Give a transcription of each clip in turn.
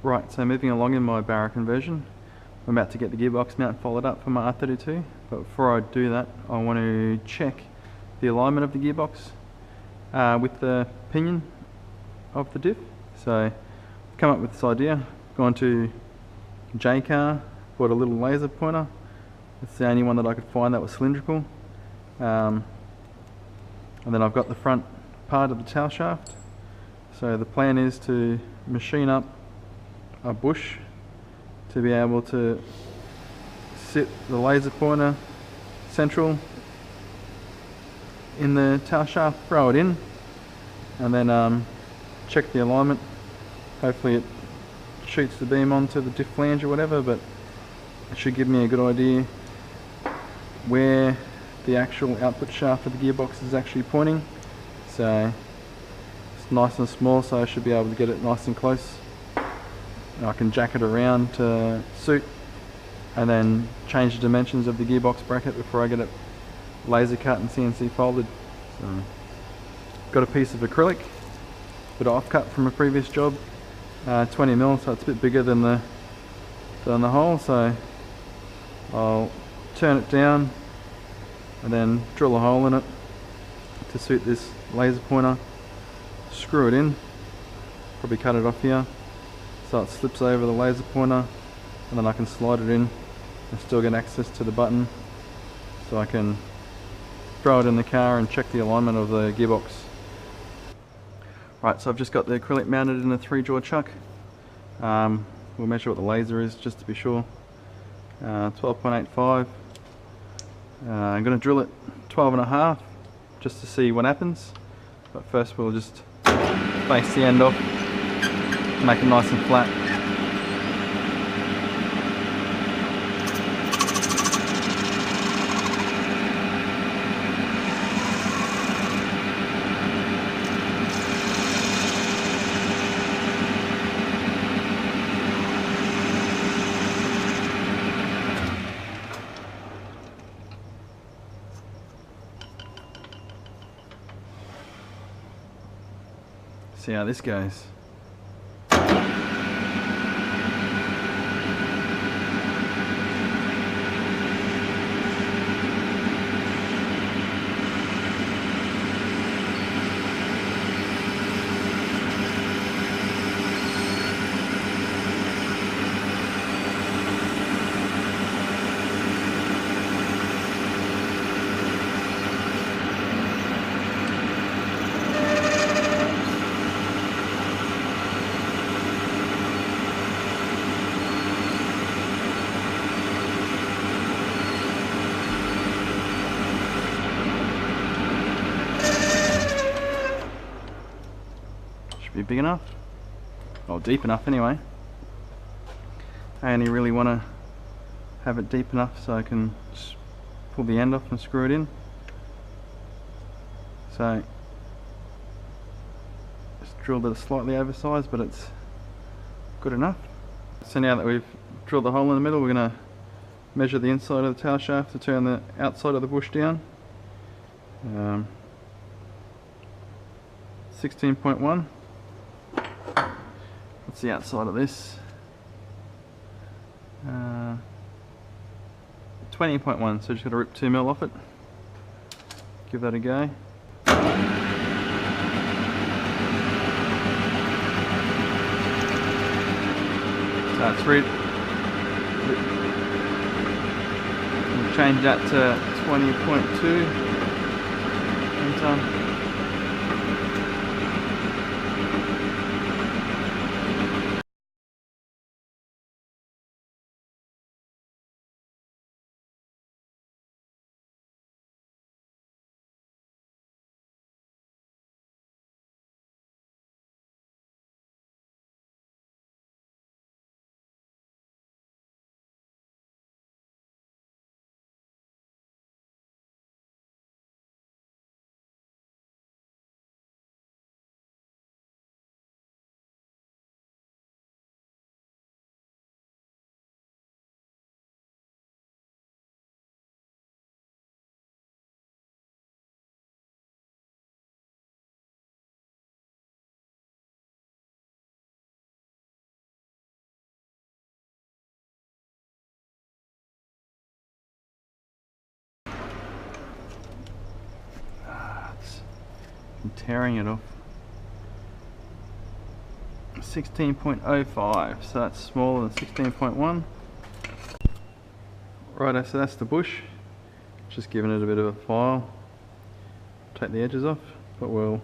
Right, so moving along in my BARRA conversion, I'm about to get the gearbox mount folded up for my R32, but before I do that I want to check the alignment of the gearbox with the pinion of the diff. So I've come up with this idea, gone to J-car, bought a little laser pointer. It's the only one that I could find that was cylindrical, and then I've got the front part of the tail shaft. So the plan is to machine up a bush to be able to sit the laser pointer central in the tail shaft, throw it in, and then check the alignment. Hopefully it shoots the beam onto the diff flange or whatever, but it should give me a good idea where the actual output shaft of the gearbox is actually pointing. So it's nice and small, so I should be able to get it nice and close. And I can jack it around to suit, and then change the dimensions of the gearbox bracket before I get it laser cut and CNC folded. So got a piece of acrylic, bit of offcut from a previous job, 20mm, so it's a bit bigger than the hole. So I'll turn it down and then drill a hole in it to suit this laser pointer, screw it in, probably cut it off here so it slips over the laser pointer, and then I can slide it in and still get access to the button, so I can throw it in the car and check the alignment of the gearbox. Right, so I've just got the acrylic mounted in a 3-jaw chuck. We'll measure what the laser is just to be sure. 12.85. I'm going to drill it 12.5 just to see what happens, but first we'll just face the end off, make it nice and flat. See how this goes. Be big enough, or deep enough anyway. I only really want to have it deep enough so I can just pull the end off and screw it in. So just drilled it slightly oversized, but it's good enough. So now that we've drilled the hole in the middle, we're going to measure the inside of the tail shaft to turn the outside of the bush down. 16.1. What's the outside of this? 20.1, so just got to rip 2mm off it. Give that a go. So it's we'll change that to 20.2. tearing it off. 16.05, so that's smaller than 16.1. Right, so that's the bush. Just giving it a bit of a file. Take the edges off, but we'll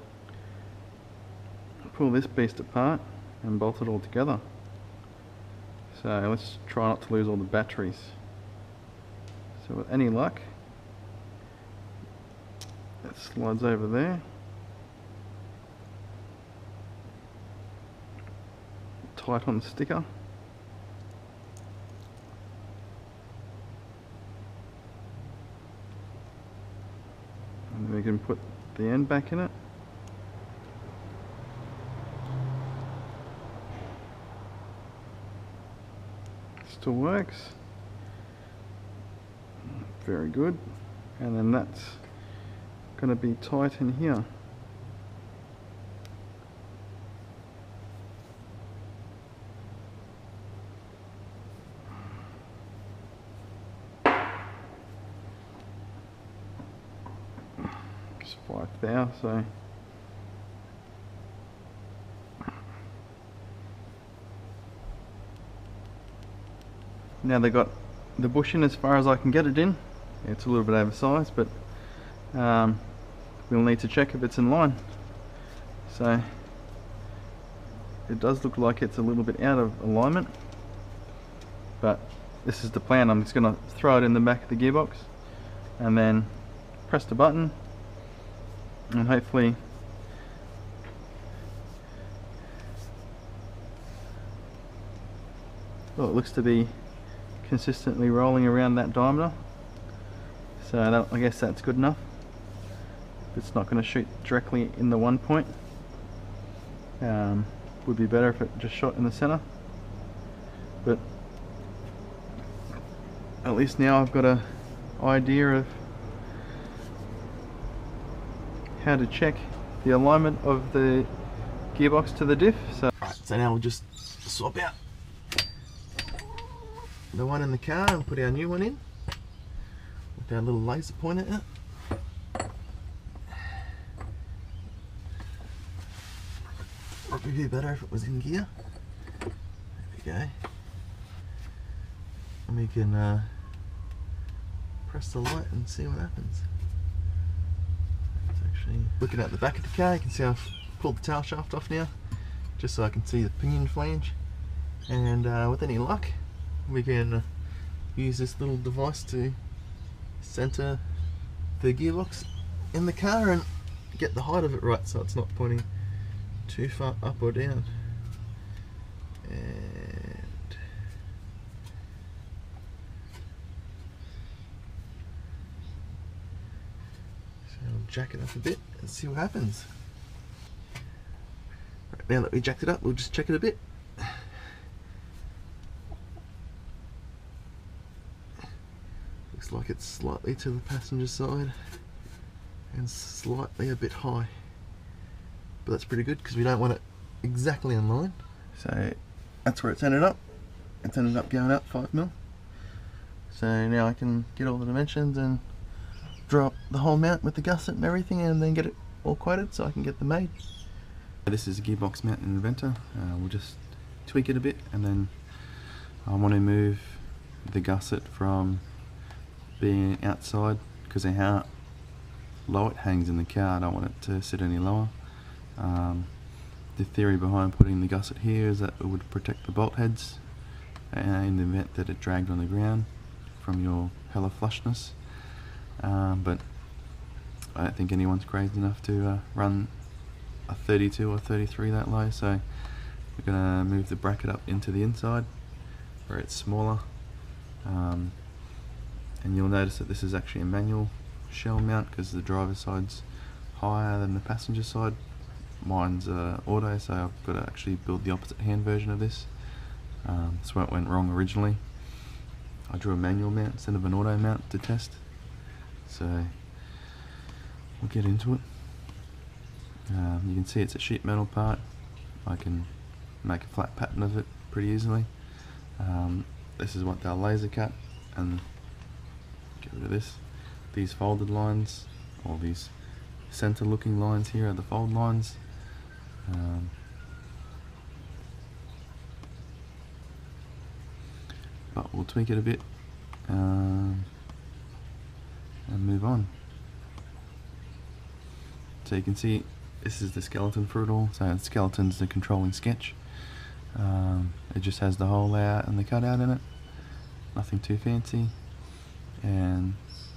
pull this beast apart and bolt it all together. So let's try not to lose all the batteries. So with any luck, it slides over there. Tight on the sticker. And then we can put the end back in it. Still works. Very good. And then that's going to be tight in here. Spiked there, so now they got the bush in as far as I can get it in. It's a little bit oversized, but we'll need to check if it's in line. So it does look like it's a little bit out of alignment, but this is the plan. I'm just going to throw it in the back of the gearbox and then press the button, and hopefully it looks to be consistently rolling around that diameter. So that, I guess that's good enough. It's not going to shoot directly in the one point. Would be better if it just shot in the center, but at least now I've got an idea of how to check the alignment of the gearbox to the diff. So now we'll just swap out the one in the car and put our new one in with our little laser pointer out. Probably be better if it was in gear. There we go. And we can press the light and see what happens. It's actually looking at the back of the car. You can see I've pulled the tail shaft off now, just so I can see the pinion flange. And with any luck, we can use this little device to center the gearbox in the car and get the height of it right, so it's not pointing too far up or down. And so I'll jack it up a bit and see what happens. Right, now that we jacked it up, we'll just check it a bit. Looks like it's slightly to the passenger side and slightly a bit high, but that's pretty good because we don't want it exactly in line. So that's where it's ended up. It's ended up going up 5mm. So now I can get all the dimensions and draw up the whole mount with the gusset and everything, and then get it all quoted so I can get them made. This is a gearbox mount in Inventor. We'll just tweak it a bit, and then I want to move the gusset from being outside because of how low it hangs in the car. I don't want it to sit any lower. The theory behind putting the gusset here is that it would protect the bolt heads in the event that it dragged on the ground from your hella flushness. But I don't think anyone's crazy enough to run a 32 or 33 that low, so we're going to move the bracket up into the inside where it's smaller. And you'll notice that this is actually a manual shell mount because the driver's side's higher than the passenger side. Mine's auto, so I've got to actually build the opposite hand version of this. That's where it went wrong originally. I drew a manual mount instead of an auto mount to test. So we'll get into it. You can see it's a sheet metal part. I can make a flat pattern of it pretty easily. This is what they'll laser cut, and get rid of this. These folded lines, or these center looking lines here are the fold lines. But we'll tweak it a bit and move on. So you can see this is the skeleton for it all. So the skeleton's the controlling sketch. It just has the whole layout and the cutout in it. Nothing too fancy. And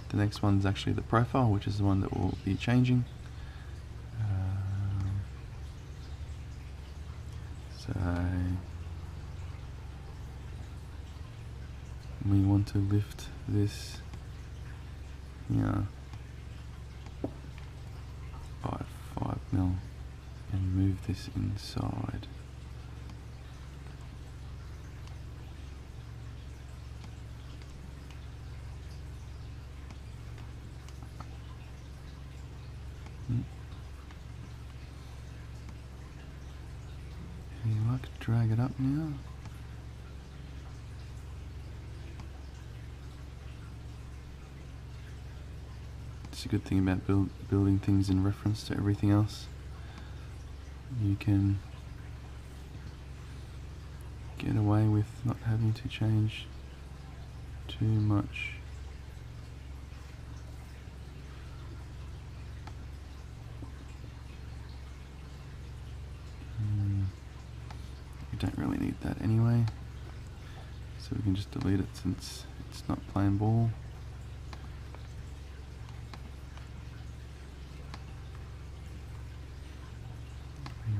the next one's actually the profile, which is the one that we'll be changing. So we want to lift this here by 5mm and move this inside. Any luck? Drag it up now. It's a good thing about building things in reference to everything else. You can get away with not having to change too much. We don't really need that anyway, so we can just delete it since it's not playing ball.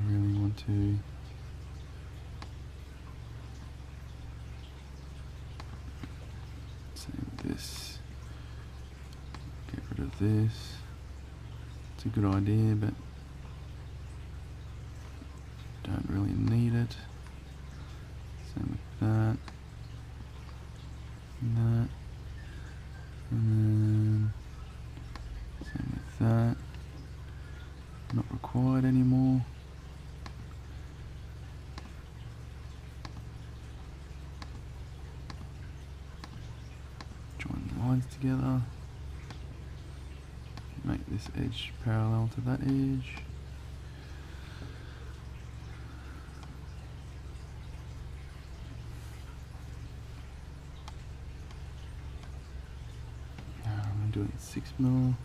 We really want to same with this. Get rid of this. It's a good idea, but don't really need it. Same with that, and that, and then same with that. Not required anymore. Join the lines together. Make this edge parallel to that edge. Doing 6mm.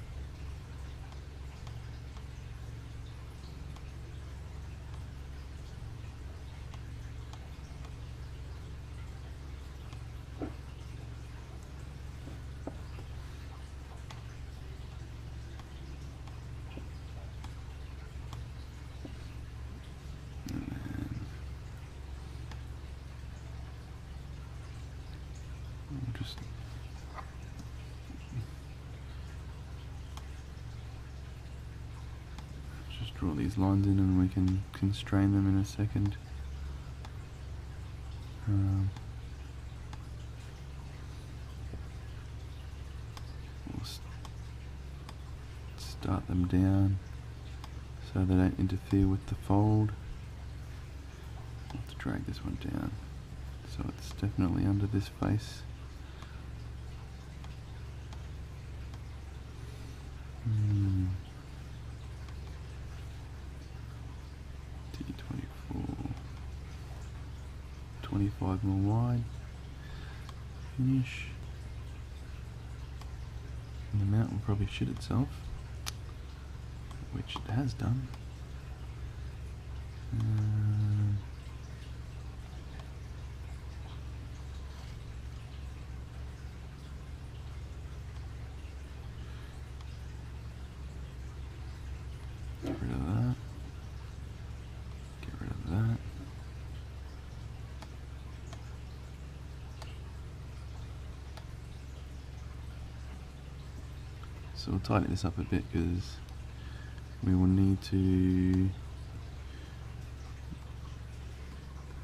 Just draw these lines in and we can constrain them in a second. We'll start them down so they don't interfere with the fold. Let's drag this one down so it's definitely under this face. D24, 25mm wide. Finish. And the mount will probably shit itself, which it has done. Get rid of that. Get rid of that. So we'll tighten this up a bit because we will need to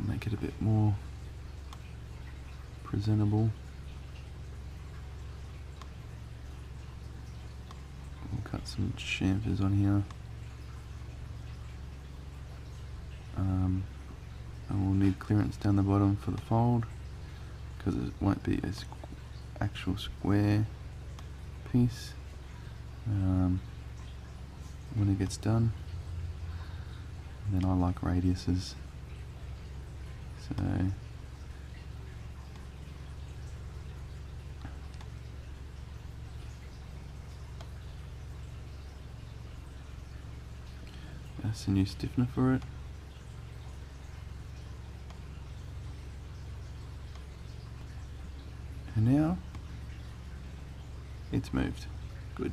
make it a bit more presentable. We'll cut some chamfers on here. And we'll need clearance down the bottom for the fold because it won't be an actual square piece. when it gets done. And then I like radiuses, so that's a new stiffener for it. And now it's moved. Good.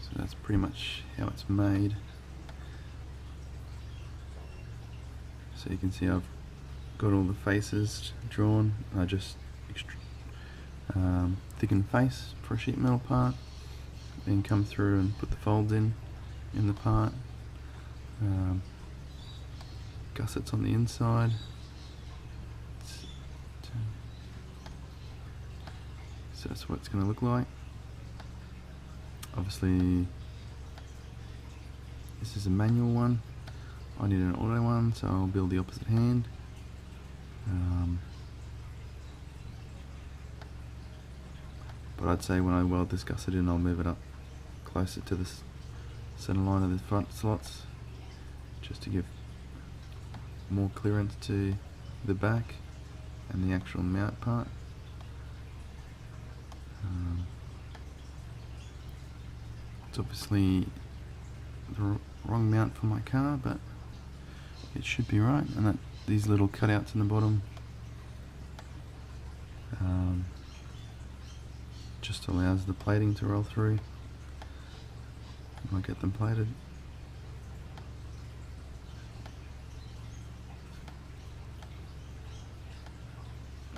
So that's pretty much how it's made. So you can see I've got all the faces drawn. I just thicken face for a sheet metal part, then come through and put the folds in the part. Gussets on the inside. So that's what it's going to look like. Obviously this is a manual one. I need an auto one, so I'll build the opposite hand. But I'd say when I weld this gusset in, I'll move it up closer to the center line of the front slots, just to give more clearance to the back and the actual mount part. It's obviously the wrong mount for my car, but it should be right. And that these little cutouts in the bottom just allows the plating to roll through. I'll get them plated.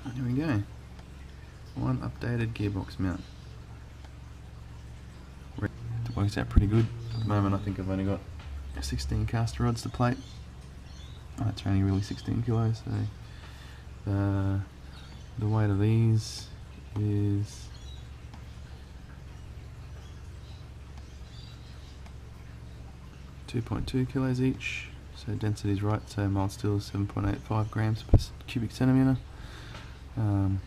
And here we go. One updated gearbox mount. It works out pretty good. At the moment I think I've only got 16 caster rods to plate. Oh, it's only really 16 kilos, so the weight of these is 2.2 kilos each, so density is right, so mild steel is 7.85 grams per cubic centimetre. So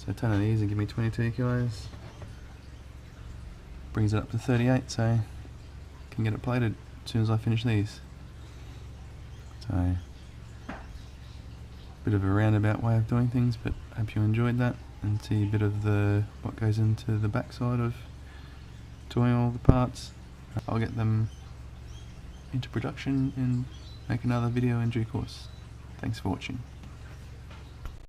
a ton of these and give me 22 kilos. Brings it up to 38, so can get it plated as soon as I finish these. So, bit of a roundabout way of doing things, but I hope you enjoyed that and see a bit of what goes into the backside of doing all the parts. I'll get them into production and make another video in due course. Thanks for watching.